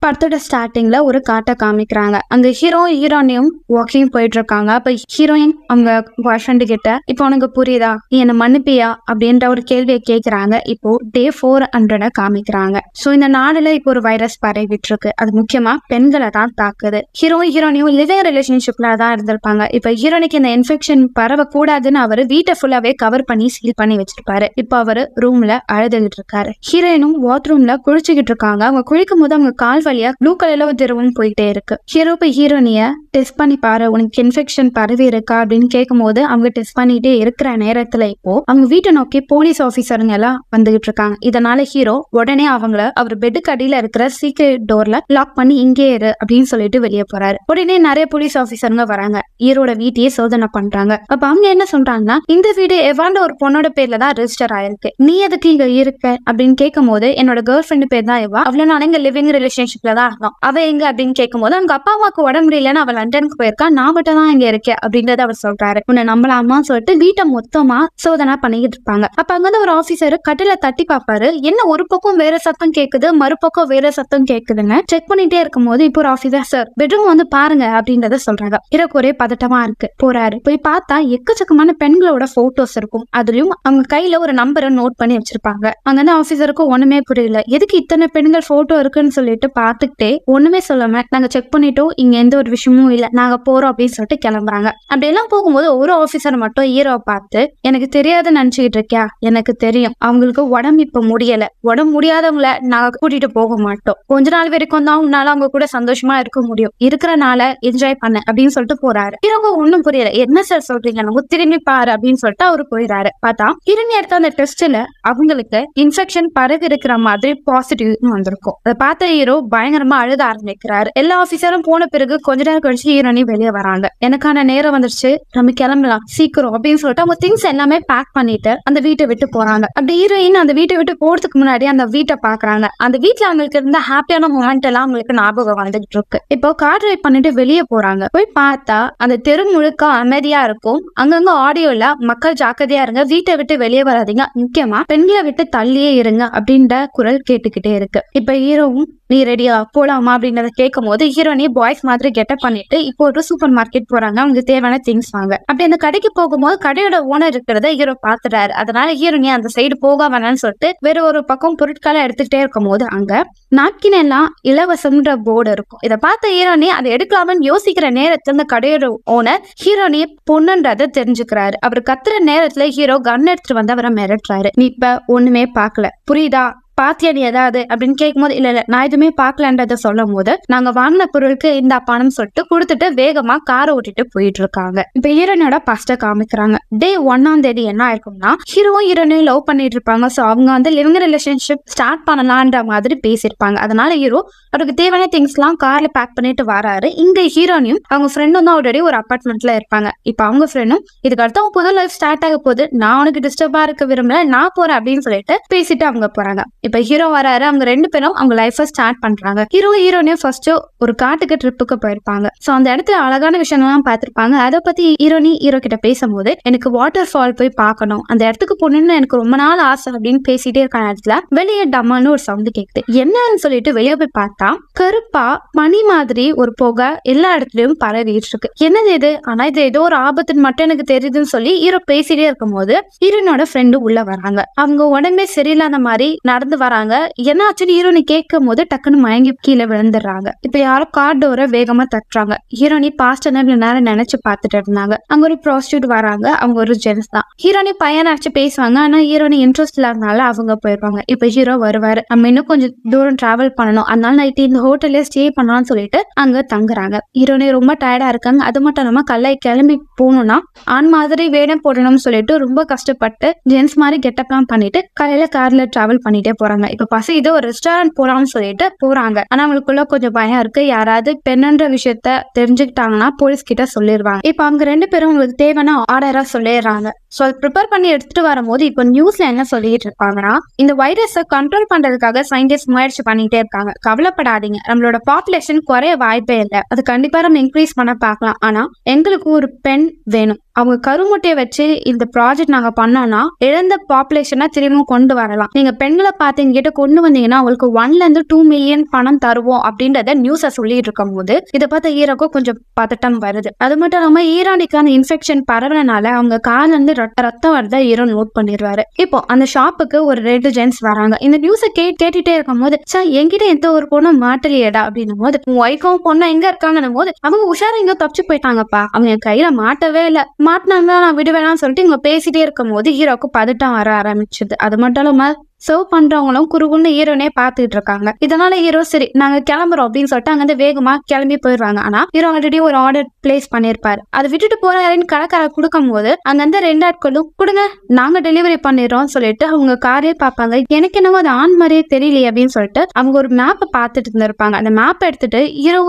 படத்தோட ஸ்டார்டிங்ல ஒரு காட்டை காமிக்கிறாங்க. அங்க ஹீரோயினியும் வாக்கிங் போயிட்டு இருக்காங்க. அப்ப ஹீரோயின் அவங்க பாய் ஃப்ரெண்டு கிட்ட, இப்போ உனக்கு புரியுதா, நீ என்ன மன்னிப்பியா அப்படின்ற ஒரு கேள்வியை கேட்கறாங்க. இப்போ டே 400 காமிக்கிறாங்க. சோ இந்த நாடுல இப்போ ஒரு வைரஸ் பரவிட்டு இருக்கு. அது முக்கியமா பெண்களை தான் தாக்குது. ஹீரோயினியும் லிவிங் ரிலேஷன்ஷிப்ல தான் இருந்திருப்பாங்க. இப்ப ஹீரோனுக்கு இந்த இன்ஃபெக்ஷன் பரவக்கூடாதுன்னு அவரு வீட்டை ஃபுல்லாவே கவர் பண்ணி சீல் பண்ணி வச்சிருப்பாரு. இப்ப அவரு ரூம்ல அழுதுகிட்டு இருக்காரு. ஹீரோயினும் பாத்ரூம்ல குளிச்சுக்கிட்டு இருக்காங்க. அவங்க குளிக்கும் போது அவங்க கால் வழியா ப்ளூ கலர்ல ஒரு திரவம் போயிட்டே இருக்கு. ஹீரோ போய் ஹீரோனிய டெஸ்ட் பண்ணி பாரு, உனக்கு இன்ஃபெக்ஷன் பரவி இருக்கா அப்படின்னு கேட்கும் போது அவங்க டெஸ்ட் பண்ணிட்டே இருக்கிற நேரத்துல இப்போ அவங்க வீட்டை நோக்கி போலீஸ் ஆபீசருங்க எல்லாம் வந்துகிட்டு இருக்காங்க. இதனால ஹீரோ உடனே அவங்கள அவர் பெட்டுக்கு அடியில இருக்கிற சீக்ரெட் டோர்ல லாக் பண்ணி இங்கே இரு அப்படின்னு சொல்லிட்டு வெளியே போறாரு. உடனே நிறைய போலீஸ் ஆபீசருங்க வராங்க. ஹீரோட வீட்டையே சோதனை பண்றாங்க. அப்ப அவங்க என்ன சொல்றாங்கன்னா, இந்த வீடு எவாண்ட ஒரு பொண்ணோட பேர்ல தான் ரெஜிஸ்டர் ஆயிருக்கு, நீ எதுக்கு இங்க இருக்க அப்படின்னு கேட்கும் போது, என்னோட கேர்ள் ஃப்ரெண்டு பேர் தான் எவா, அவ்வளவு நாள் எங்க லிவிங் ரிலேஷன்ஷிப்ல தான் இருந்தோம், அவ எங்க அப்படின்னு கேட்கும் போது, அவங்க அப்பா அம்மாவுக்கு உடம்பு முடியலன்னு அவ லண்டனுக்கு போயிருக்கா, நான் மட்டும் தான் இங்க இருக்கேன் அப்படின்றத அவர் சொல்றாரு. உன்னை நம்பலாமா சொல்லிட்டு வீட்டை மொத்தமா சோதனை பண்ணிக்கிட்டு இருப்பாங்க. அப்ப அங்க வந்து ஒரு ஆபீசர் கட்டில தட்டி பாப்பாரு. என்ன ஒரு பக்கம் வேற சத்தம் கேக்குது, மறுபக்கம் வேற சத்தம் கேக்குதுன்னு செக் பண்ணிட்டே இருக்கும் போது இப்போ ஒரு ஆபீசர், சார் பெட்ரூம் வந்து பாருங்க அப்படின்றத சொல்றாங்க. எனக்கு ஒரே பதட்டமா இருக்கு. போறாரு. போய் பார்த்தா எக்கச்சக்கமான பெண்களோட போட்டோஸ் இருக்கும். அதுலயும் அவங்க கையில ஒரு நம்பரை நோட் பண்ணி வச்சிருப்பாங்க. அங்க வந்து ஆபீசருக்கும் ஒண்ணுமே புரியல. எதுக்கு இத்தனை பெண்கள் போட்டோ இருக்குன்னு சொல்லிட்டு பாத்துக்கிட்டே ஒண்ணுமே சொல்லாம, நாங்க செக் பண்ணிட்டோம், இங்க எந்த ஒரு விஷயமும் இல்ல, நாங்க போறோம் அப்படின்னு சொல்லிட்டு கிளம்புறாங்க. அப்படி எல்லாம் போகும்போது ஒரு ஆபீசர் மட்டும் ஹீரோவை பார்த்து, எனக்கு தெரியாதுன்னு நினைச்சுக்கிட்டு இருக்கியா, எனக்கு தெரியும், அவங்களுக்கு உடம்பு இப்ப முடியல, உடம்பு முடியாதவங்கள நாங்க கூட்டிட்டு போக மாட்டோம், கொஞ்ச நாள் வரைக்கும் தான் உன்னால அவங்க கூட சந்தோஷமா இருக்க முடியும், இருக்கிற நாள என்ஜாய் பண்ண அப்படின்னு சொல்லிட்டு போறாரு. ஹீரோக்கு ஒண்ணும் புரியல. என்ன சார் சொல்றீங்க, நம்ம திரும்பி பாரு அப்படின்னு சொல்லிட்டு அவரு போயிடாரு. பார்த்தா திரும்பி எடுத்த அந்த டெஸ்ட்ல அவங்களுக்கு இன்ஃபெக்ஷன் பரவி இருக்கிற மாதிரி பாசிட்டிவ் வந்திருக்கும். அதை பார்த்த ஹீரோ பயங்கரமா அழுத ஆரம்பிக்கிறாரு. எல்லா ஆபீசரும் போன பிறகு கொஞ்ச நேரம் கழிச்சு ஹீரோனி வெளியே வராங்க. எனக்கான நேரம் வந்துருச்சு, நம்ம கிளம்பலாம் சீக்கிரம் அப்படின்னு சொல்லிட்டு அவங்க திங்ஸ் எல்லாமே பேக் பண்ணிட்டு அந்த வீட்டை விட்டு போறாங்க. அப்படி ஹீரோயின் அந்த வீட்டை விட்டு போறதுக்கு முன்னாடி அந்த வீட்டை பாக்குறாங்க. அந்த வீட்டுல அவங்களுக்கு இருந்த ஹாப்பியான மொமெண்ட் எல்லாம் அவங்களுக்கு ஞாபகம் வந்துகிட்டு இருக்கு. இப்போ கார் டிரைவ் பண்ணிட்டு வெளியே போறாங்க. போய் பார்த்தா அந்த தெரு முழுக்க அமைதியா இருக்கும். அங்கங்க ஆடியோல மக்கள் ஜாக்கிரதையா இருங்க, வீட்டை விட்டு வெளியே வராதீங்க, முக்கியமா பெண்களை விட்டு தள்ளியே இருங்க அப்படின்ற குரல் கேட்டுக்கிட்டே இருக்கு. இப்ப ஹீரோவும், நீ ரெடியா போலாமா அப்படின்றத கேட்கும் போது ஹீரோனி பாய்ஸ் மாதிரி கெட்டப் பண்ணிட்டு இப்போ ஒரு சூப்பர் மார்க்கெட் போறாங்க. அவங்க தேவையான திங்ஸ் வாங்க. அப்படி அந்த கடைக்கு போகும்போது கடையோட ஓனர் இருக்கிறத ஹீரோ பாத்துறாரு. அதனால ஹீரோனி அந்த சைடு போக வேணாம்னு சொல்லிட்டு வேற ஒரு பக்கம் பொருட்களை எடுத்துக்கிட்டே இருக்கும் போது அங்க நாப்கின் எல்லாம் இலவசம்ன்ற போர்டு இருக்கும். இதை பார்த்த ஹீரோனி அதை எடுக்கலாமன்னு யோசிக்கிற நேரத்துல அந்த கடையோட ஓனர் ஹீரோனி பொண்ணுன்றத தெரிஞ்சுக்கிறாரு. அவர் கத்துற நேரத்துல ஹீரோ கன் எடுத்துட்டு வந்து அவரை மிரட்டுறாரு. நீ இப்ப ஒண்ணுமே பாக்கல, புரியுதா, பாத்தியா நீ ஏதாவது அப்படின்னு கேட்கும் போது, இல்ல நான் எதுவுமே பாக்கலன்றத சொல்லும் போது, நாங்க வாங்கின பொருளுக்கு இந்த பணம் சொல்லிட்டு கொடுத்துட்டு வேகமா காரை ஓட்டிட்டு போயிட்டு இருக்காங்க. இப்ப ஹீரோனோட பாஸ்ட காமிக்கிறாங்க. டே 1ஆம் தேதி என்ன ஆயிருக்கும்னா, ஹீரோவும் ஹீரோனையும் லவ் பண்ணிட்டு இருப்பாங்க. சோ அவங்க வந்து லிவிங் ரிலேஷன்ஷிப் ஸ்டார்ட் பண்ணலான்ற மாதிரி பேசியிருப்பாங்க. அதனால ஹீரோ அவருக்கு தேவையான திங்ஸ் எல்லாம் கார்ல பேக் பண்ணிட்டு வராரு. இங்க ஹீரோனியும் அவங்க ஃப்ரெண்டும் தான் ஆல்ரெடி ஒரு அபார்ட்மெண்ட்ல இருப்பாங்க. இப்ப அவங்க ஃப்ரெண்டும், இதுக்கு அடுத்து அவங்க புது லைஃப் ஸ்டார்ட் ஆக போகுது, நான் உனக்கு டிஸ்டர்பா இருக்க விரும்பல, நான் போறேன் அப்படின்னு சொல்லிட்டு பேசிட்டு அவங்க போறாங்க. இப்ப ஹீரோ வராரு. அவங்க ரெண்டு பேரும் அவங்க லைஃப ஸ்டார்ட் பண்றாங்க. ஹீரோ ஹீரோனியும் ஃபர்ஸ்ட் ஒரு காட்டுக்கு ட்ரிப்புக்கு போயிருப்பாங்க. சோ அந்த இடத்துல அழகான விஷயம் எல்லாம் பார்த்திருப்பாங்க. அதை பத்தி ஹீரோனி ஹீரோ கிட்ட பேசும்போது, எனக்கு வாட்டர் ஃபால் போய் பார்க்கணும், அந்த இடத்துக்கு போகணும்னு எனக்கு ரொம்ப நாள் ஆசை அப்படின்னு பேசிட்டே இருக்க நேரத்துல வெளியே டம்மான்னு ஒரு சவுண்ட் கேக்குது. என்னன்னு சொல்லிட்டு வெளியே போய் பார்த்தா கருப்பா பனி மாதிரி ஒரு புகை எல்லா இடத்துலயும் பரவிட்டு இருக்கு. என்னது இது, ஆனா இது ஏதோ ஒரு ஆபத்துன்னு மட்டும் எனக்கு தெரியுதுன்னு சொல்லி ஹீரோ பேசிட்டே இருக்கும் போது ஹீரோனோட ஃப்ரெண்டு உள்ள வராங்க. அவங்க உடம்பே சரியில்லாத மாதிரி நடந்து வராங்க. என்ன ஆச்சுன்னு ஹீரோனி கேட்கும் போது டக்குன்னு மயங்கி கீழே விழுந்துடுறாங்க. இப்ப யாரோ கார் டோரை வேகமா தட்டுறாங்க. ஹீரோனி பாஸ்ட் நேரம் நினைச்சு பார்த்துட்டு இருந்தாங்க. அங்க ஒரு ப்ராஸ்டியூட் வராங்க. அவங்க ஒரு ஜென்ஸ் தான். ஹீரோனி பையன் நினைச்சு பேசுவாங்க. ஆனா ஹீரோனி இன்ட்ரெஸ்ட் இல்லாதனால அவங்க போயிருவாங்க. இப்ப ஹீரோ வருவாரு. நம்ம இன்னும் கொஞ்சம் தூரம் டிராவல் பண்ணணும், அதனால நைட்டு இந்த ஹோட்டல்ல ஸ்டே பண்ணலாம்னு சொல்லிட்டு அங்க தங்குறாங்க. ஹீரோனி ரொம்ப டயர்டா இருக்காங்க. அது மட்டும் இல்லாம கல்லை கிளம்பி போகணும்னா ஆண் மாதிரி வேடம் போடணும்னு சொல்லிட்டு ரொம்ப கஷ்டப்பட்டு ஜென்ஸ் மாதிரி கெட்டப்லாம் பண்ணிட்டு காலையில கார்ல டிராவல் பண்ணிட்டே போறாங்க. இப்ப பசி இது ஒரு ரெஸ்டாரண்ட் போலாம்னு சொல்லிட்டு போறாங்க. ஆனா அவங்களுக்குள்ள கொஞ்சம் பயம் இருக்கு. யாராவது பெண்ணுன்ற விஷயத்த தெரிஞ்சுக்கிட்டாங்கன்னா போலீஸ் கிட்ட சொல்லிடுவாங்க. இப்ப அவங்க ரெண்டு பேரும் உங்களுக்கு தேவையான ஆர்டரா சொல்லிடுறாங்க. சோ அது ப்ரிப்பேர் பண்ணி எடுத்துட்டு வரும்போது இப்போ நியூஸ்ல என்ன சொல்லிட்டு இருப்பாங்கன்னா, இந்த வைரஸை கண்ட்ரோல் பண்றதுக்காக சயின்டிஸ்ட் முயற்சி பண்ணிட்டே இருக்காங்க, கவலைப்படாதீங்க, நம்மளோட பாப்புலேஷன் குறைய வாய்ப்பே இல்லை, அது கண்டிப்பா நம்ம இன்க்ரீஸ் பண்ண பார்க்கலாம், ஆனா எங்களுக்கு ஒரு பெண் வேணும், அவங்க கருமுட்டையை வச்சு இந்த ப்ராஜெக்ட் நாங்க பண்ணோம்னா இழந்த பாப்புலேஷனை திரும்பவும் கொண்டு வரலாம், நீங்க பெண்களை பார்த்து எங்கிட்ட கொண்டு வந்தீங்கன்னா உங்களுக்கு 1 to 2 மில்லியன் பணம் தருவோம் அப்படின்றத நியூஸ சொல்லிட்டு இருக்கும் போது இதை பார்த்த ஹீரோக்கும் கொஞ்சம் பதட்டம் வருது. அது மட்டும் இல்லாம ஈரானிக்கான இன்ஃபெக்ஷன் பரவலனால அவங்க கால இருந்து ரத்தம் வரத ஹீரோ நோட் பண்ணிடுவாரு. இப்போ அந்த ஷாப்புக்கு ஒரு 2 ஜென்ஸ் வராங்க. இந்த நியூஸை கேட்டுட்டே இருக்கும் போது என்கிட்ட எந்த ஒரு பொண்ணும் மாட்டலையேடா அப்படின்னும் போது உன் ஒய்ஃபும் பொண்ணு எங்க இருக்காங்கன்னும் போது அவங்க உஷாரா எங்க தப்பிச்சு போயிட்டாங்கப்பா, அவங்க என் கையில மாட்டவே இல்லை, மாட்டினா நான் விடுவேணான்னு சொல்லிட்டு இவங்க பேசிட்டே இருக்கும் போது ஹீரோக்கு பதட்டம் வர ஆரம்பிச்சது. அது மட்டும் இல்லாம சர்வ் பண்றவங்களும் குறுகுன்னு ஹீரோனே பாத்துட்டு இருக்காங்க. இதனால ஹீரோ சரி நாங்க கிளம்புறோம் அப்படின்னு சொல்லிட்டு அங்க வேகமா கிளம்பி போயிடுவாங்க. ஆனா ஹீரோ ஆல்ரெடி ஒரு ஆர்டர் பிளேஸ் பண்ணிருப்பாரு. அதை விட்டுட்டு போறாருன்னு கடைக்கார கொடுக்கும் போது அங்க அந்த 2 ஆட்களும் கொடுங்க நாங்க டெலிவரி பண்ணிடுறோம் சொல்லிட்டு அவங்க காரே பார்ப்பாங்க. எனக்கு என்னவோ அது ஆண் மாதிரியே தெரியலையே அப்படின்னு சொல்லிட்டு அவங்க ஒரு மேப்பை பார்த்துட்டு இருந்திருப்பாங்க. அந்த மேப்பை எடுத்துட்டு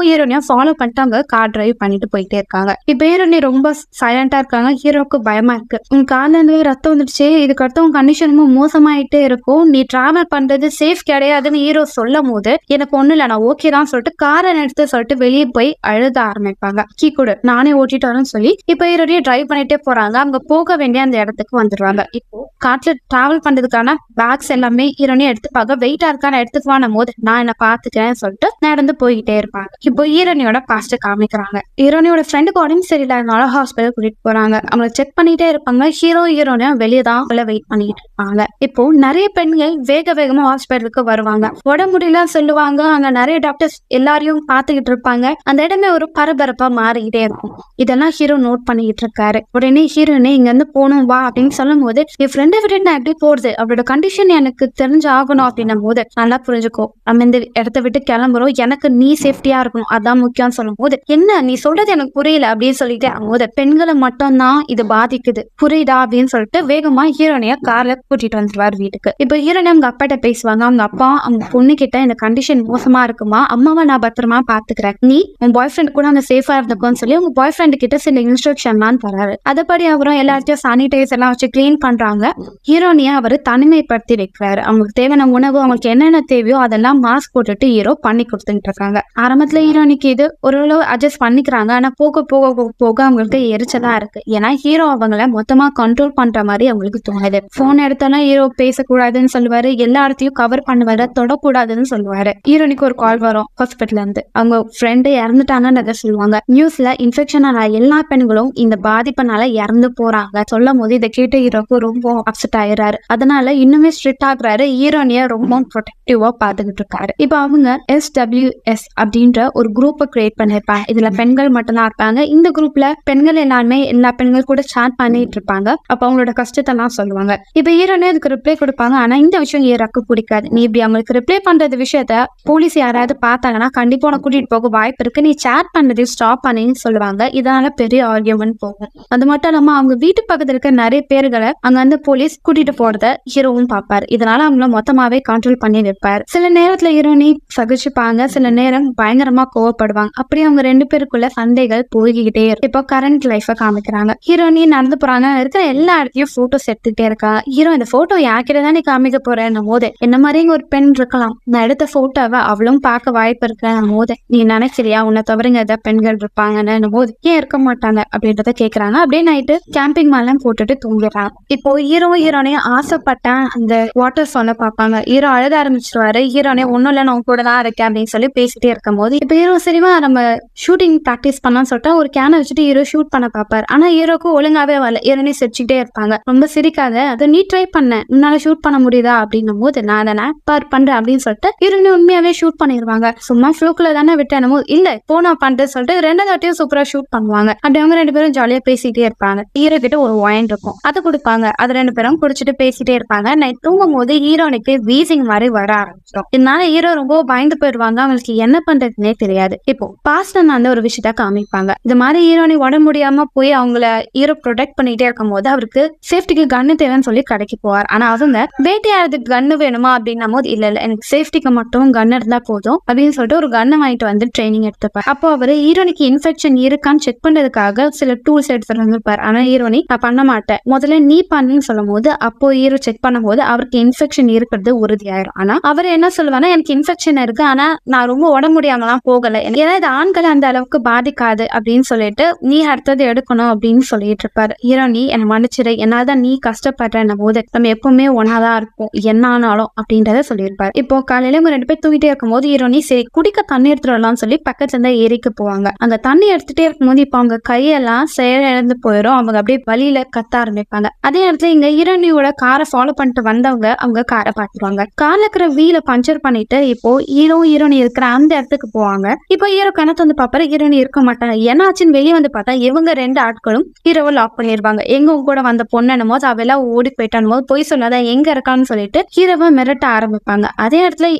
ஹீரோனியா ஃபாலோ பண்ணிட்டு அவங்க கார் டிரைவ் பண்ணிட்டு போயிட்டே இருக்காங்க. இப்ப ஹீரோனி ரொம்ப சைலண்டா இருக்காங்க. ஹீரோக்கு பயமா இருக்கு, உங்க கார்ல இருந்து ரத்தம் வந்துடுச்சு, இதுக்கு அடுத்த உங்க கண்டிஷனும் மோசமாயிட்டே இருக்கும், நீ டிராவல் பண்றது சேஃப் கிடையாதுன்னு ஹீரோ சொல்லும் போது எனக்கு ஒண்ணு இல்ல நான் ஓகே தான் சொல்லிட்டு காரை எடுத்து சொல்லிட்டு வெளியே போய் அழுத ஆரம்பிப்பாங்க. கீ கூட நானே ஓட்டிட்டு வரேன்னு சொல்லி இப்ப ஹீரோனியா டிரைவ் பண்ணிட்டே போறாங்க. அவங்க போக வேண்டிய அந்த இடத்துக்கு வந்துடுவாங்க. இப்போ காட்டுல டிராவல் பண்றதுக்கான பேக்ஸ் எல்லாமே ஹீரோனியா எடுத்துப்பாங்க. வெயிட்டா இருக்கான எடுத்துக்குவான போது நான் என்ன பாத்துக்கிறேன்னு சொல்லிட்டு நடந்து போய்கிட்டே இருப்பாங்க. இப்போ ஹீரோனியோட பாஸ்ட் காமிக்கிறாங்க. ஹீரோனியோட ஃப்ரெண்டுக்கு உடம்பு சரியில்லாதனால ஹாஸ்பிட்டல் கூட்டிட்டு போறாங்க. அவங்க செக் பண்ணிட்டே இருப்பாங்க. ஹீரோனியா வெளியே தான் வெயிட் பண்ணிட்டு இருப்பாங்க. இப்போ நிறைய பெண்கள் வேக வேகமா ஹாஸ்பிட்டலுக்கு வருவாங்க. உடம்பு முடியல சொல்லுவாங்க. அங்க நிறைய டாக்டர்ஸ் எல்லாரையும் பாத்துக்கிட்டு இருப்பாங்க. அந்த இடமே ஒரு பரபரப்பா மாறிக்கிட்டே இருக்கும். இதெல்லாம் ஹீரோ நோட் பண்ணிக்கிட்டு இருக்காரு. உடனே ஹீரோனே இங்க இருந்து போகணும் வா அப்படின்னு சொல்லும் போது என் ஃப்ரெண்டை விட்டு நான் எப்படி போறது, அவரோட கண்டிஷன் எனக்கு தெரிஞ்சு ஆகணும் அப்படின்னும் போது நல்லா புரிஞ்சுக்கோ, நம்ம இந்த இடத்த விட்டு கிளம்புறோம், எனக்கு நீ சேஃப்டியா இருக்கணும் அதான் முக்கியம் சொல்லும் போது என்ன நீ சொல்றது எனக்கு புரியல அப்படின்னு சொல்லிட்டு போது பெண்களை மட்டும் தான் இது பாதிக்குது புரியுதா அப்படின்னு சொல்லிட்டு வேகமா ஹீரோனியா கார்ல கூட்டிட்டு வந்துருவாரு வீட்டுக்கு. இப்ப ஹீரோனி அவங்க அப்பாட்ட பேசுவாங்க. அவங்க அப்பா அவங்க பொண்ணு கிட்ட இந்த கண்டிஷன் மோசமா இருக்குமா, அம்மாவை நான் பத்திரமா பாத்துக்கிறேன், நீ உன் பாய் ஃப்ரெண்ட் கூட அங்க சேஃபா இருந்துக்கோன்னு சொல்லி உங்க பாய் ஃப்ரெண்ட் கிட்ட சில இன்ஸ்ட்ரக்ஷன்லாம் தராரு. அதப்படி அவரும் எல்லாத்தையும் சானிடைசர் எல்லாம் வச்சு கிளீன் பண்றாங்க. ஹீரோனியா அவரு தனிமைப்படுத்தி வைக்கிறாரு. அவங்களுக்கு தேவையான உணவு அவங்களுக்கு என்னென்ன தேவையோ அதெல்லாம் மாஸ்க் போட்டுட்டு ஹீரோ பண்ணி கொடுத்துட்டு இருக்காங்க. ஆரம்பத்துல ஹீரோனிக்கு இது ஓரளவு அட்ஜஸ்ட் பண்ணிக்கிறாங்க. ஆனா போக போக போக அவங்களுக்கு எரிச்சலா இருக்கு. ஏன்னா ஹீரோ அவங்கள மொத்தமா கண்ட்ரோல் பண்ற மாதிரி அவங்களுக்கு தோணுது. போன் எடுத்தாலும் ஹீரோ பேசக்கூடாதுன்னு சொல்லுவாரு, எல்லா இடத்தையும் கவர் பண்ணுவாரு, தொடக்கூடாதுன்னு சொல்லுவாரு. ஹீரோனிக்கு ஒரு கால் வரும் ஹாஸ்பிட்டல்ல இருந்து. அவங்க ஃப்ரெண்டு இறந்துட்டாங்கன்னு சொல்லுவாங்க. நியூஸ்ல இன்ஃபெக்ஷன் ஆன எல்லா பெண்களும் இந்த பாதிப்புனால இறந்து போறாங்க சொல்லும் போது இதை கேட்டு ஹீரோக்கு ரொம்ப அப்செட் ஆயிடுறாரு. அதனால இன்னுமே ஸ்ட்ரிக்ட் ஆகுறாரு. ஹீரோனியா ரொம்ப ப்ரொடெக்டிவா பாத்துக்கிட்டு இருக்காரு. இப்ப அவங்க SWS அப்படின்ற ஒரு குரூப்பை கிரியேட் பண்ணிருப்பாங்க. இதுல பெண்கள் மட்டும்தான் இருப்பாங்க. இந்த குரூப்ல பெண்கள் எல்லாருமே எல்லா பெண்கள் கூட சாட் பண்ணிட்டு இருப்பாங்க. அப்ப அவங்களோட கஷ்டத்தை எல்லாம் சொல்லுவாங்க. இப்ப ஹீரோனியா இதுக்கு ரிப்ளை கொடுப்பாங்க. ஆனா இந்த விஷயம் ஹீரோக்கு பிடிக்காது. நீ இப்படி அவங்களுக்கு ரிப்ளை பண்றது விஷயத்த போலீஸ் யாராவது பார்த்தாங்கன்னா கண்டிப்பா உனக்கு கூட்டிட்டு போக வாய்ப்பு இருக்கு, நீ சாட் பண்றதை ஸ்டாப் பண்ணின்னு சொல்லுவாங்க. இதனால பெரிய ஆர்கியூமெண்ட் போகும். அது மட்டும் இல்லாம அவங்க வீட்டு பக்கத்துல இருக்க நிறைய பேர்களை அங்க வந்து போலீஸ் கூட்டிட்டு போறத ஹீரோவும் பார்ப்பாரு. இதனால அவங்கள மொத்தமாவே கண்ட்ரோல் பண்ணி வைப்பாரு. சில நேரத்துல ஹீரோனி சகிச்சுப்பாங்க, சில நேரம் பயங்கரமா கோவப்படுவாங்க. அப்படி அவங்க 2 பேருக்குள்ள சண்டைகள் போய்கிட்டே இருக்கு. இப்போ கரண்ட் லைஃப காமிக்கிறாங்க. ஹீரோனி நடந்து போறாங்க, இருக்கிற எல்லா இடத்தையும் போட்டோஸ் எடுத்துக்கிட்டே இருக்கா. ஹீரோ இந்த போட்டோ யாக்கிட்டதான் நீ காமிக்க போறேன் போது என்ன மாதிரி ஒரு பெண் இருக்கலாம், நான் எடுத்த போட்டோவை அவளும் பார்க்க வாய்ப்பு இருக்கிறேன் போது நீ நினைக்கிறியா உன்னை தவிரங்க ஏதாவது பெண்கள் இருப்பாங்கன்னு போது ஏன் இருக்க மாட்டாங்க அப்படின்றத கேக்குறாங்க. அப்படியே நைட்டு கேம்பிங் மேலாம் போட்டுட்டு தூங்குறாங்க. இப்போ ஹீரோனையும் ஆசைப்பட்டேன் அந்த வாட்டர் ஃபால பார்ப்பாங்க. ஹீரோ அழுத ஆரம்பிச்சிருவாரு. ஹீரோனே ஒன்னும் இல்ல நான் கூட தான் இருக்கேன் அப்படின்னு சொல்லி பேசிட்டே இருக்கும் போது இப்ப ஹீரோ சரிமா நம்ம ஷூட்டிங் பிராக்டிஸ் பண்ணலாம்னு சொல்லிட்டு ஒரு கேனை வச்சுட்டு ஹீரோ ஷூட் பண்ண பார்ப்பாரு. ஆனா ஹீரோக்கு ஒழுங்காவே வரல. ஹீரோனே சிரிச்சுக்கிட்டே இருப்பாங்க. ரொம்ப சிரிக்காத, அதை நீ ட்ரை பண்ண, உன்னால ஷூட் பண்ண முடியுதா அப்படின்னும் போது நான் அதை பண்றேன் அப்படின்னு சொல்லிட்டு ஹீரோனி உண்மையாவே ஷூட் பண்ணிடுவாங்க. சும்மா ஃப்ளூக்ல தானே விட்டேனமோ இல்ல போனா பண்றேன்னு சொல்லிட்டு 2 தாட்டியும் சூப்பரா ஷூட் பண்ணுவாங்க. அப்படி அவங்க 2 பேரும் ஜாலியா பேசிட்டே இருப்பாங்க. ஹீரோ கிட்ட ஒரு ஒயின் இருக்கும், அதை கொடுப்பாங்க. அது 2 பேரும் குடிச்சிட்டு பேசிட்டே இருப்பாங்க. நைட் தூங்கும் போது ஹீரோனுக்கு வீசிங் மாதிரி வர ஆரம்பிச்சிடும். இதனால ஹீரோ ரொம்ப பயந்து போயிடுவாங்க. அவங்களுக்கு என்ன பண்றதுன்னே தெரியாது. இப்போ பாஸ்ட்ல அந்த ஒரு விஷயத்த காமிப்பாங்க. இது மாதிரி ஹீரோனி உடம்பு முடியாம போய் அவங்கள ஹீரோ ப்ரொடெக்ட் பண்ணிட்டே இருக்கும் போது அவருக்கு சேஃப்டிக்கு கன்னு தேவைன்னு சொல்லி கடைக்கு போவார். ஆனா அவங்க வேக வேட்டையாடுறதுக்கு கன்னு வேணுமா அப்படின்னும் போது இல்ல எனக்கு சேஃப்டிக்கு மட்டும் கன் இருந்தா போதும் அப்படின்னு சொல்லிட்டு ஒரு கன்னை வாங்கிட்டு வந்து ட்ரைனிங் எடுத்துப்பார். அப்போ அவரு ஹீரோனிக்கு இன்ஃபெக்ஷன் இருக்கான்னு செக் பண்றதுக்காக சில டூல்ஸ் எடுத்துட்டு வந்திருப்பாரு. ஆனா ஹீரோனி நான் பண்ண மாட்டேன், முதல்ல நீ பண்ணுன்னு சொல்லும் போது அப்போ ஹீரோ செக் பண்ணும் போது அவருக்கு இன்ஃபெக்ஷன் இருக்கிறது உறுதியாயிரும். ஆனா அவர் என்ன சொல்லுவானா, எனக்கு இன்ஃபெக்ஷன் இருக்கு, ஆனா நான் ரொம்ப உடம்பு முடியாமலாம் போகல, ஏன்னா இது ஆண்களை அந்த அளவுக்கு பாதிக்காது அப்படின்னு சொல்லிட்டு நீ அடுத்தது எடுக்கணும் அப்படின்னு சொல்லிட்டு இருப்பாரு. ஹீரோனி என்னை மன்னிச்சிடு, என்னால்தான் நீ கஷ்டப்படுற போது நம்ம எப்பவுமே ஒன்னாதான் இருப்போம் என்ன ஆனாலும் அப்படின்றத சொல்லியிருப்பாரு. இப்போ காலையில இவங்க 2 பேர் தூங்கிட்டே இருக்கும் போது ஹீரோனி சரி குடிக்க தண்ணி எடுத்துட்டு வரலாம்னு சொல்லி பக்கத்துல இருந்த ஏரிக்கு போவாங்க. அந்த தண்ணி எடுத்துட்டே இருக்கும்போது இப்ப அவங்க கையெல்லாம் செயல் இழந்து போயிடும். அவங்க அப்படியே வழியில கத்த ஆரம்பிப்பாங்க. அதே நேரத்துல இங்க ஹீரோனியோட காரை ஃபாலோ பண்ணிட்டு வந்தவங்க அவங்க காரை பாத்துருவாங்க. கார்ல இருக்கிற வீல பஞ்சர் பண்ணிட்டு இப்போ ஹீரோனி இருக்கிற அந்த இடத்துக்கு போவாங்க. இப்போ ஹீரோ கணத்து வந்து பாப்பாரு, ஹீரோனி இருக்க மாட்டாங்க. என்னாச்சுன்னு வெளியே வந்து பார்த்தா இவங்க 2 ஆட்களும் ஹீரோவை லாக் பண்ணிருவாங்க. எங்க கூட வந்த பொண்ணுன்னும் போது அவெல்லாம் ஓடி போயிட்டான் போது போய் சொல்லாத எங்க இருக்கான்னு சொல்லிட்டு ஹீரோவை மிரட்ட ஆரம்பிப்பாங்க. அதே இடத்துல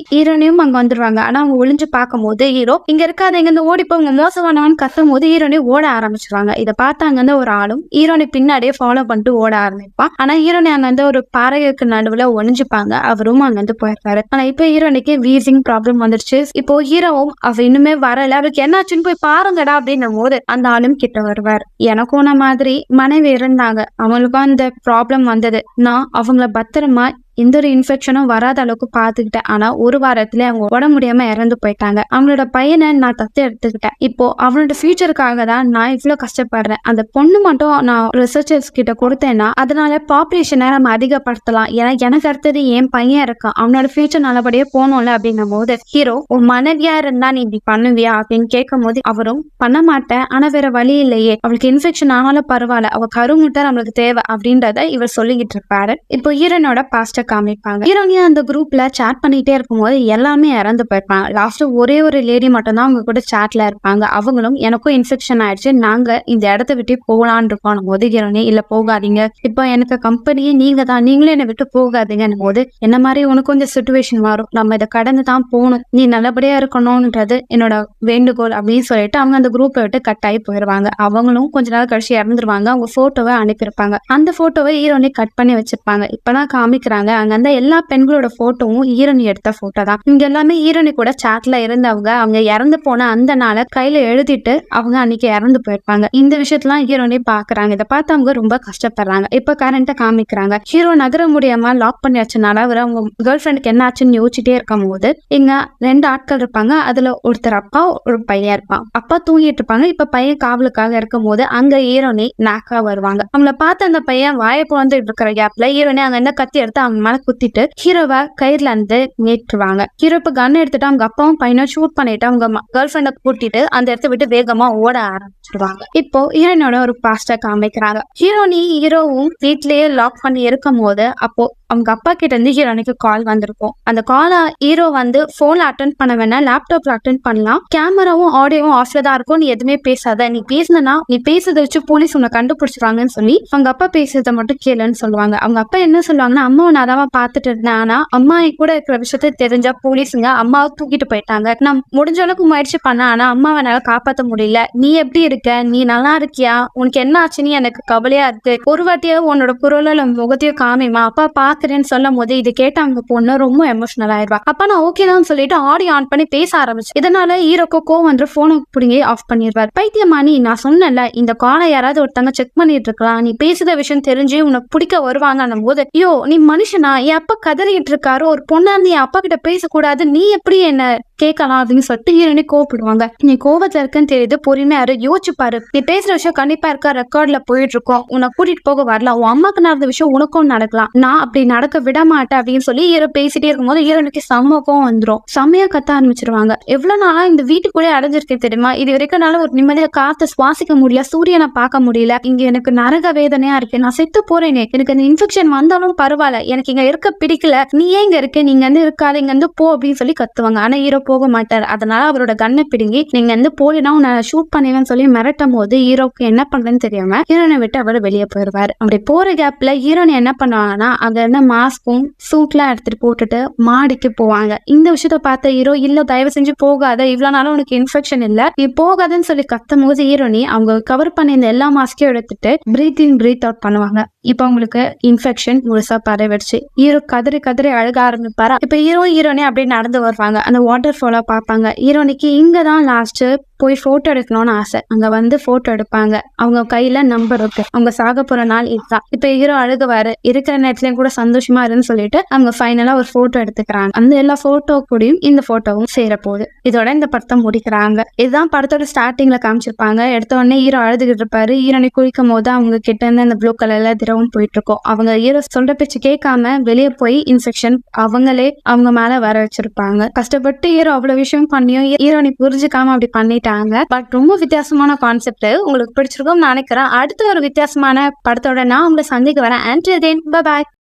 ஹீரோனியும் அங்க வந்துருவாங்க. ஆனா அவங்க ஒளிஞ்சு பார்க்கும் போது ஹீரோ இங்க இருக்காத, இங்க இருந்து ஓடி போங்க மோசமானவன் கத்தும் போது ஹீரோனி ஓட ஆரம்பிச்சிருவாங்க. இதை பார்த்தாங்க ஒரு ஆளும் ஹீரோனி பின்னாடியே ஃபாலோ பண்ணிட்டு ஓட ஆரம்பிப்பான். ஆனா ஹீரோனி அங்க ஒரு பாறைகளுக்கு நடுவுல ஒளிஞ்சுப்பாங்க. அவரும் அங்க போயிருக்காரு. ஆனா இப்ப ஹீரோனிக்கு வீசிங் ப்ராப்ளம் வந்துருச்சு. இப்போ ஹீரோவும் அவ இன்னுமே வரல, அவருக்கு என்னாச்சுன்னு போய் பாருங்கடா அப்படின்னும் போது அந்த ஆளும் கிட்ட வருவார். எனக்கும் மாதிரி மனைவி இருந்தாங்க, அவங்களுக்கும் அந்த ப்ராப்ளம் வந்தது, நான் அவங்கள பத்திரமா எந்த ஒரு இன்ஃபெக்ஷனும் வராத அளவுக்கு பாத்துக்கிட்டேன். ஆனா ஒரு வாரத்துல அவங்க உடம்பு முடியாம இறந்து போயிட்டாங்க. அவங்களோட பையனை நான் தத்து எடுத்துக்கிட்டேன். இப்போ அவனோட ஃபியூச்சருக்காக தான் நான் இவ்வளவு கஷ்டப்படுறேன். அந்த பொண்ணு மட்டும் நான் ரிசர்ச்சர்ஸ் கிட்ட கொடுத்தேன்னா அதனால பாப்புலேஷனை நம்ம அதிகப்படுத்தலாம். ஏன்னா எனக்கு அடுத்தது என் பையன் இருக்கான், அவனோட ஃபியூச்சர் நல்லபடியா போகணும்ல அப்படின்னும் போது ஹீரோ உன் மனைவியா இருந்தா நீ இப்படி பண்ணுவியா அப்படின்னு கேட்கும் போது அவரும் பண்ண மாட்டேன், ஆனா வேற வழி இல்லையே, அவளுக்கு இன்ஃபெக்ஷன் ஆனாலும் பரவாயில்ல, அவ கருமுட்டை நம்மளுக்கு தேவை அப்படின்றத இவர் சொல்லிக்கிட்டு இருப்பாரு. இப்போ ஹீரோனோட பாஸ்ட காமிப்பாங்க. ஹீரோனியா அந்த குரூப்ல சாட் பண்ணிட்டே இருக்கும்போது எல்லாமே இறந்து போயிருப்பாங்க. லாஸ்ட் ஒரே ஒரு லேடி மட்டும் தான் அவங்க கூட சாட்ல இருப்பாங்க. அவங்களும் எனக்கும் இன்ஃபெக்ஷன் ஆயிடுச்சு, நாங்க இந்த இடத்த விட்டு போகலான் இருக்கோம் போது ஹீரோனி இல்ல போகாதீங்க, இப்போ எனக்கு கம்பெனியே நீங்க தான், நீங்களும் என்னை விட்டு போகாதீங்கன்னு போது என்ன மாதிரி உனக்கு இந்த சிச்சுவேஷன் வரும், நம்ம இதை கடந்து தான் போகணும், நீ நல்லபடியா இருக்கணும்ன்றது என்னோட வேண்டுகோள் அப்படின்னு சொல்லிட்டு அவங்க அந்த குரூப்பை விட்டு கட் ஆகி போயிருவாங்க. அவங்களும் கொஞ்ச நாள் கழிச்சு இறந்துருவாங்க. அவங்க போட்டோவை அனுப்பியிருப்பாங்க. அந்த போட்டோவை ஹீரோனி கட் பண்ணி வச்சிருப்பாங்க. இப்பதான் காமிக்கிறாங்க அங்க அந்த எல்லா பெண்களோட போட்டோவும் ஹீரோனி எடுத்த போட்டோ தான். இங்க எல்லாமே ஹீரோனி கூட சாட்ல இருந்தவங்க அவங்க இறந்து போன அந்த நாளை கையில எழுதிட்டு அவங்க அன்னைக்கு இறந்து போயிருப்பாங்க. இந்த விஷயத்தெல்லாம் ஹீரோனி பாக்குறாங்க. இதை பார்த்து அவங்க ரொம்ப கஷ்டப்படுறாங்க. இப்ப கரண்ட்டை காமிக்கிறாங்க. ஹீரோ நகர முடியாம லாக் பண்ணி வச்சனால அவர் அவங்க கேர்ள் ஃப்ரெண்டுக்கு என்ன ஆச்சுன்னு யோசிச்சுட்டே இருக்கும் போது இங்க 2 ஆட்கள் இருப்பாங்க. அதுல ஒருத்தர் அப்பா ஒரு பையன் இருப்பான். அப்பா தூங்கிட்டு இருப்பாங்க. இப்ப பையன் காவலுக்காக இருக்கும் போது அங்க ஹீரோனி நாக்கா வருவாங்க. அவங்கள பார்த்து அந்த பையன் வாயை பிறந்துட்டு இருக்கிற கேப்ல ஹீரோனி அங்க என்ன கத்தி எடுத்து அவங்க மேல குத்திட்டு ஹீரோவை கயிறுல இருந்து நேற்றுவாங்க. ஹீரோ இப்ப கன் எடுத்துட்டு அவங்க அப்பாவும் பையனும் ஷூட் பண்ணிட்டு அவங்க கேர்ள் ஃப்ரெண்டை கூட்டிட்டு அந்த இடத்த விட்டு வேகமா ஓட ஆரம்பிச்சிருவாங்க. இப்போ ஹீரோனோட ஒரு பாஸ்டா காமிக்கிறாங்க. ஹீரோவும் வீட்லயே லாக் பண்ணி இருக்கும் போது அப்போ அவங்க அப்பா கிட்ட இருந்து ஹீரோனுக்கு கால் வந்திருக்கும். அந்த காலை ஹீரோ வந்து போன்ல அட்டென்ட் பண்ண வேணா லேப்டாப்ல அட்டென்ட் பண்ணலாம், கேமராவும் ஆடியோவும் ஆஃப்ல தான் இருக்கும், நீ எதுவுமே பேசாத, நீ பேசினா நீ பேசுறத வச்சு போலீஸ் உன்னை கண்டுபிடிச்சிருவாங்கன்னு சொல்லி அவங்க அப்பா பேசுறத மட்டும் கேளுன்னு சொல்லுவாங்க. அவங்க அப்பா என்ன சொல்லுவாங்கன்னா, அம்மாவை நான் அதான் பார்த்துட்டு இருந்தேன், ஆனா அம்மா கூட இருக்கிற விஷயத்த தெரிஞ்சா போலீஸுங்க அம்மாவை தூக்கிட்டு போயிட்டாங்க, நான் முடிஞ்ச அளவுக்கு முயற்சி பண்ண, ஆனா அம்மாவை என்னால காப்பாற்ற முடியல, நீ எப்படி இருக்க, நீ நல்லா இருக்கியா, உனக்கு என்ன ஆச்சுன்னு எனக்கு கவலையா இருக்கு, ஒரு வாட்டியாவது உன்னோட குரல முகத்தையும் காமிமா, அப்பா பாக்குறேன்னு சொல்லும் போது இது கேட்ட அவங்க பொண்ணு ரொம்ப எமோஷனல் ஆயிடுவா. அப்ப நான் ஓகே தான் சொல்லிட்டு ஆடியோ ஆன் பண்ணி பேச ஆரம்பிச்சு. இதனால ஹீரோக்கு கோவம் வந்து போனை பிடிங்கி ஆஃப் பண்ணிடுவார். பைத்தியமானி, நான் சொன்னல இந்த காலை யாராவது ஒருத்தங்க செக் பண்ணிட்டு இருக்கலாம், நீ பேசுற விஷயம் தெரிஞ்சு உனக்கு பிடிக்க வருவாங்க போது ஐயோ நீ மனுஷனா, என் அப்பா கதறிட்டு இருக்காரு, ஒரு பொண்ணா நீ அப்பா கிட்ட பேசக்கூடாது, நீ எப்படி என்ன கேட்கலாம் அப்படின்னு சொல்லிட்டு ஹீரோனி கோவப்படுவாங்க. நீ கோவத்துல இருக்குன்னு தெரியுது, பொறுமையா யோசிச்சு பாரு, நீ பேசுற விஷயம் கண்டிப்பா இருக்கா ரெக்கார்ட்ல போயிட்டு இருக்கோம், உன்னை கூட்டிட்டு போக வரலாம், உன் அம்மாக்கு நடந்த விஷயம் உனக்கும் நடக்கலாம், நான் அப்படி நடக்க விட மாட்டேன் அப்படின்னு சொல்லி ஹீரோ பேசிட்டே இருக்கும்போது ஹீரோனுக்கு செம்மக்கம் வந்துடும். செம்மையா கத்த ஆரம்பிச்சிருவாங்க. எவ்வளவு நாளா இந்த வீட்டுக்குள்ளே அடைஞ்சிருக்கேன் தெரியுமா, இது வரைக்கும் ஒரு நிம்மதியா காத்து சுவாசிக்க முடியல, சூரியனை பார்க்க முடியல, இங்க எனக்கு நரக வேதனையா இருக்கு, நான் செத்து போறேனே, எனக்கு அந்த இன்ஃபெக்ஷன் வந்தாலும் பரவாயில்ல, எனக்கு இங்க இருக்க பிடிக்கல, நீ ஏன் இங்க இருக்க, நீங்க வந்து இருக்காது, இங்க வந்து போ அப்படின்னு சொல்லி கத்துவாங்க. ஆனா ஹீரோ போக மாட்டார். அதனால அவரோட கண்ணை பிடுங்கி நீங்க வந்து போலினா உன்னை ஷூட் பண்ணுவேன்னு சொல்லி மிரட்டும் போது ஹீரோக்கு என்ன பண்றேன்னு தெரியாம ஹீரோனை விட்டு அவர் வெளியே போயிடுவாரு. அப்படி போற கேப்ல ஹீரோனி என்ன பண்ணுவாங்கன்னா அங்க இருந்த மாஸ்கும் சூட்லாம் எடுத்துட்டு போட்டுட்டு மாடிக்கு போவாங்க. இந்த விஷயத்த பார்த்த ஹீரோ இல்ல தயவு செஞ்சு போகாத, இவ்வளவு நாளும் உனக்கு இன்ஃபெக்ஷன் இல்ல, நீ போகாதுன்னு சொல்லி கத்தும் போது ஹீரோனி அவங்க கவர் பண்ணி இந்த எல்லா மாஸ்கையும் எடுத்துட்டு பிரீத் இன் பிரீத் அவுட் பண்ணுவாங்க. இப்ப அவங்களுக்கு இன்ஃபெக்ஷன் முழுசா பரவிடுச்சு. ஹீரோ கதறி கதறி அழுக ஆரம்பிப்பாரா. இப்ப ஹீரோயினே அப்படியே நடந்து வருவாங்க. அந்த வாட்டர் ஃபாலா பார்ப்பாங்க. ஹீரோனிக்கு இங்கதான் லாஸ்ட் போய் போட்டோ எடுக்கணும்னு ஆசை. அங்க வந்து போட்டோ எடுப்பாங்க. அவங்க கையில நம்பர் இருக்கு. அவங்க சாக போற நாள் இதுதான். இப்ப ஹீரோ அழுகுவாரு. இருக்கிற நேரத்துலயும் கூட சந்தோஷமா இருன்னு சொல்லிட்டு அவங்க ஃபைனலா ஒரு போட்டோ எடுத்துக்கிறாங்க. அந்த எல்லா போட்டோ கூடயும் இந்த போட்டோவும் சேர போகுது. இதோட இந்த படத்தை முடிக்கிறாங்க. இதுதான் படத்தோட ஸ்டார்டிங்ல காமிச்சிருப்பாங்க. எடுத்த உடனே ஹீரோ அழுதுகிட்டு இருப்பாரு. ஹீரோனி குளிக்கும் போது அவங்க கிட்ட இருந்து அந்த ப்ளூ கலர்ல திரவம் போயிட்டு இருக்கும். அவங்க ஹீரோ சொல்ற பேச்சு கேட்காம வெளியே போய் இன்ஃபெக்ஷன் அவங்களே அவங்க மேல வர வச்சிருப்பாங்க. கஷ்டப்பட்டு ஹீரோ அவ்வளவு விஷயம் பண்ணியும் ஹீரோனி புரிஞ்சுக்காம அப்படி பண்ணிட்டாங்க. பட் ரொம்ப வித்தியாசமான கான்செப்ட். உங்களுக்கு பிடிச்சிருக்கும் நினைக்கிறேன். அடுத்த ஒரு வித்தியாசமான படத்தோட நான் உங்களை சந்திக்க வரேன். Until then, bye bye.